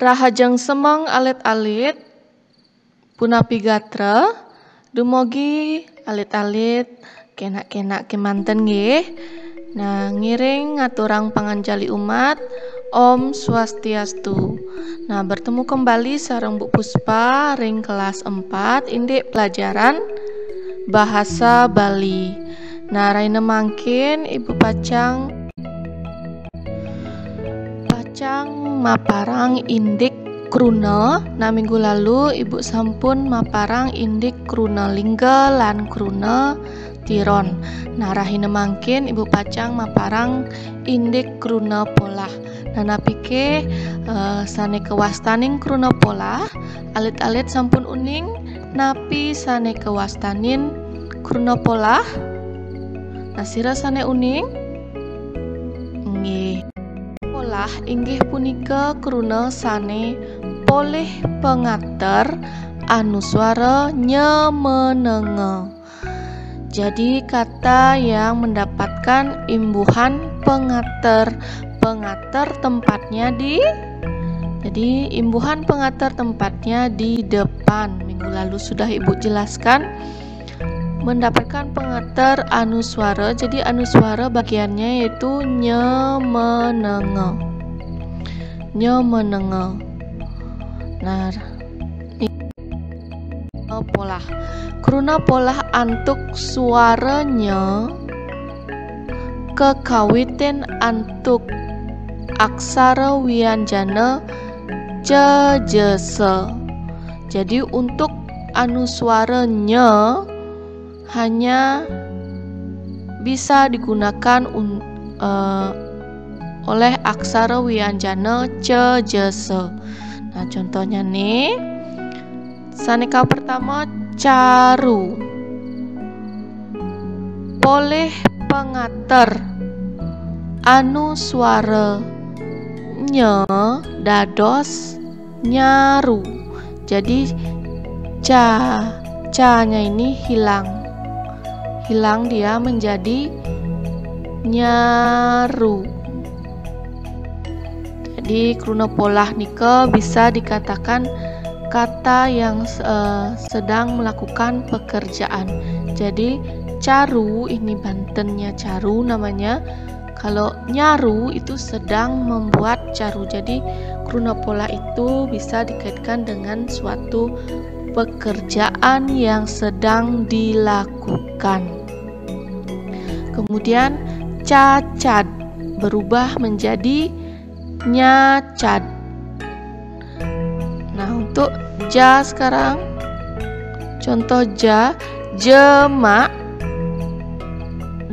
Rahajeng semeng alit-alit punapi gatra dumugi alit-alit kenak-kenak kemanten nggih. Nah, ngiring ngaturang panganjali umat Om Swastiastu. Nah, bertemu kembali sareng Bu Puspa ring kelas 4 indik pelajaran bahasa Bali. Nah, raina mangkin Ibu Pacang maparang indik kruna. Nah, minggu lalu Ibu sampun maparang indik kruna lingga lan kruna tiron. Nah, rahina mangkin Ibu Pacang maparang indik kruna polah. Nah, napike sane kewastaning kruna polah alit-alit sampun uning napi sane kewastanin kruna polah. Nah, sira sane uning nggih. Polah inggih punika kruna sane polih pengater anuswara nyemenenge. Jadi kata yang mendapatkan imbuhan pengater tempatnya jadi imbuhan pengater tempatnya di depan. Minggu lalu sudah Ibu jelaskan mendapatkan pengater anuswara. Jadi anuswara bagiannya yaitu nyemenenge. Nah, polah. Kruna polah antuk suaranya kekawitin antuk aksara wianjana jejese. Jadi untuk anuswaranya hanya bisa digunakan oleh aksara wianjana jejese. Nah, contohnya nih, saneka pertama caru, poleh pengater anuswara nye dados nyaru. Jadi ca-nya ini hilang dia menjadi nyaru. Jadi kruna polah nika bisa dikatakan kata yang sedang melakukan pekerjaan. Jadi caru ini Bantennya caru namanya. Kalau nyaru itu sedang membuat caru. Jadi kruna polah itu bisa dikaitkan dengan suatu pekerjaan yang sedang dilakukan. Kemudian cacad berubah menjadi nyacad. Nah, untuk ja sekarang, contoh ja, jemak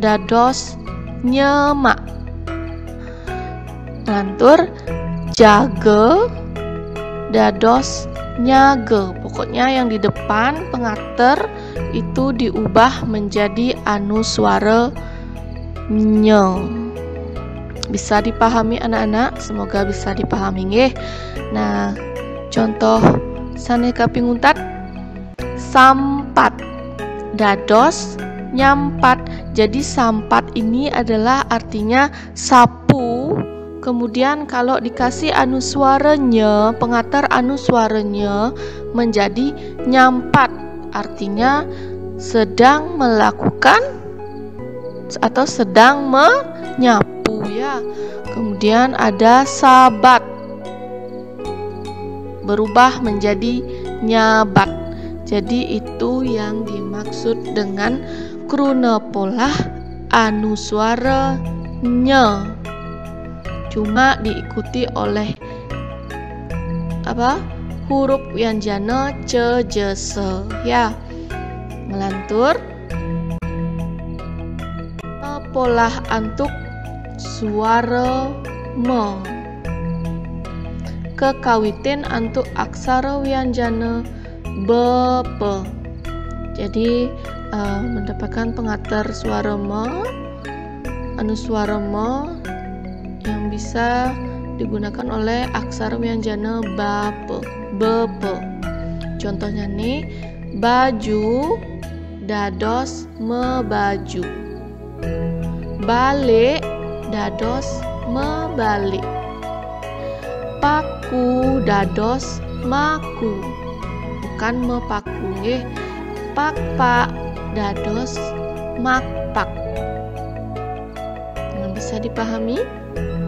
dados nyemak. Lantur jage dados nyage. Pokoknya yang di depan pengater itu diubah menjadi anuswara nye. Bisa dipahami anak-anak? Semoga bisa dipahami nggih. Nah, contoh saneka pinguntat sampat dados nyampat. Jadi sampat ini adalah artinya sapu. Kemudian kalau dikasih anuswaranya, pengater anuswaranya menjadi nyampat, artinya sedang melakukan atau sedang menyapu ya. Kemudian ada sabat berubah menjadi nyabat. Jadi itu yang dimaksud dengan kruna polah anuswara nye. Cuma diikuti oleh huruf wianjana jejese ya. Melantur polah antuk suara me kekawitin antuk aksara wianjana bepe. Jadi mendapatkan pengater suara me, anuswara me yang bisa digunakan oleh aksara wianjana bepe. Contohnya nih, baju dados mebaju, balik dados mebalik, pak paku dados maku, bukan mepaku nggih. Pak dados makpak. Bisa dipahami?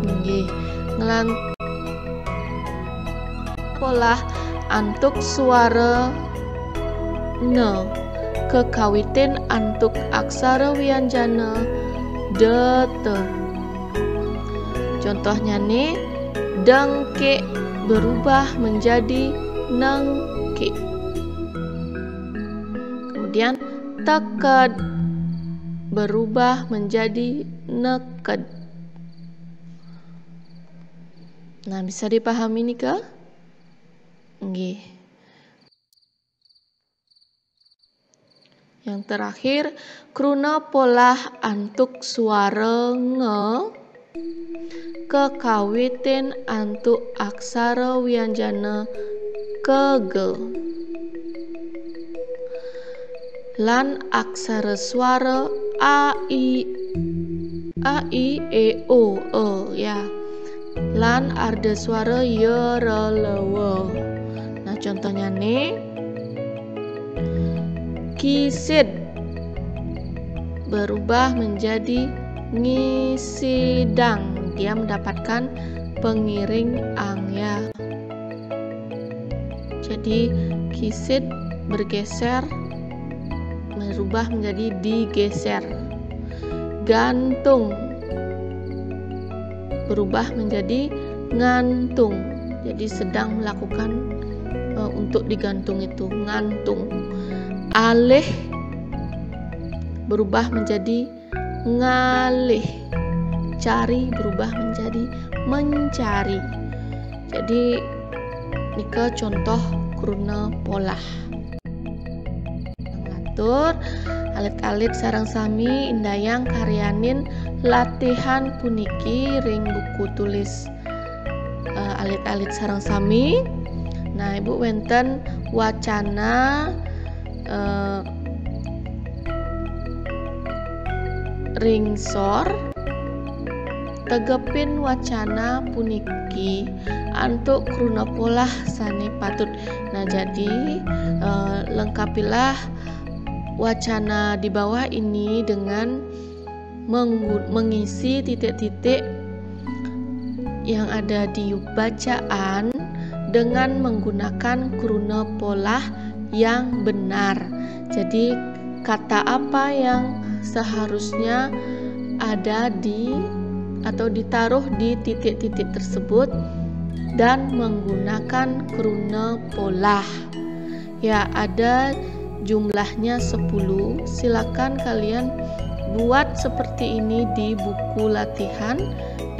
Nggih. Polah antuk suara ne kekawitin antuk aksara wianjana dete. Contohnya nih, dengke berubah menjadi nengke. Kemudian teked berubah menjadi neked. Nah, bisa dipahami nih ke? Nggih. Yang terakhir, kruna polah antuk suara nge kekawitin antuk aksara wianjana kege. Lan aksara suara a i e o ya. Lan arda suara y r l w. Nah, contohnya nih, kisid berubah menjadi ngisidang. Dia mendapatkan pengiring ang ya. Jadi kisid bergeser, berubah menjadi digeser. Gantung berubah menjadi ngantung. Jadi sedang melakukan untuk digantung itu ngantung. Alih berubah menjadi ngalih. Cari berubah menjadi mencari. Jadi nika contoh kruna polah. Ngatur alit-alit sareng sami indayang karyanin latihan puniki ring buku tulis alit-alit sareng sami. Nah, Ibu wenten wacana ring sor tegepin wacana puniki antuk kruna polah sane patut. Nah, jadi lengkapilah wacana di bawah ini dengan mengisi titik-titik yang ada di bacaan dengan menggunakan kruna polah yang benar. Jadi kata apa yang seharusnya ada di atau ditaruh di titik-titik tersebut dan menggunakan kruna polah. Ya, ada jumlahnya 10. Silakan kalian buat seperti ini di buku latihan,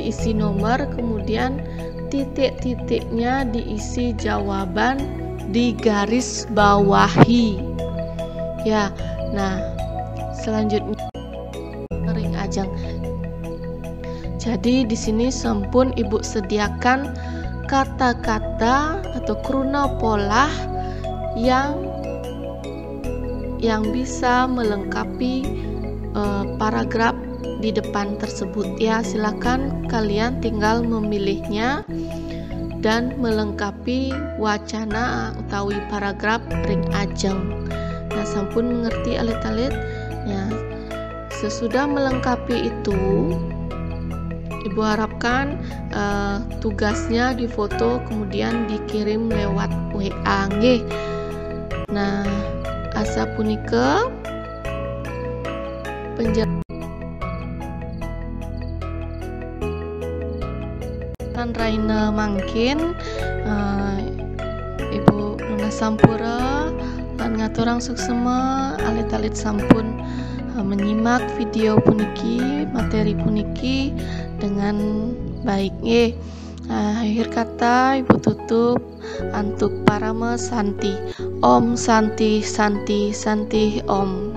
diisi nomor, kemudian titik-titiknya diisi jawaban, di garis bawahi. Ya, nah selanjutnya ring ajang. Jadi di sini sampun Ibu sediakan kata-kata atau kruna polah yang bisa melengkapi paragraf di depan tersebut ya. Silakan kalian tinggal memilihnya dan melengkapi wacana utawi paragraf ring ajeng. Nah, sampun mengerti alit-alit ya. Sesudah melengkapi itu, Ibu harapkan tugasnya difoto kemudian dikirim lewat WA nggih. Nah, asa punika penjelasan Raina mangkin Ibu Nuna Sampura lan ngaturang suksema alit-alit sampun menyimak video puniki, materi puniki dengan baik nggih. Akhir kata Ibu tutup antuk parama santi. Om santi santi santi om.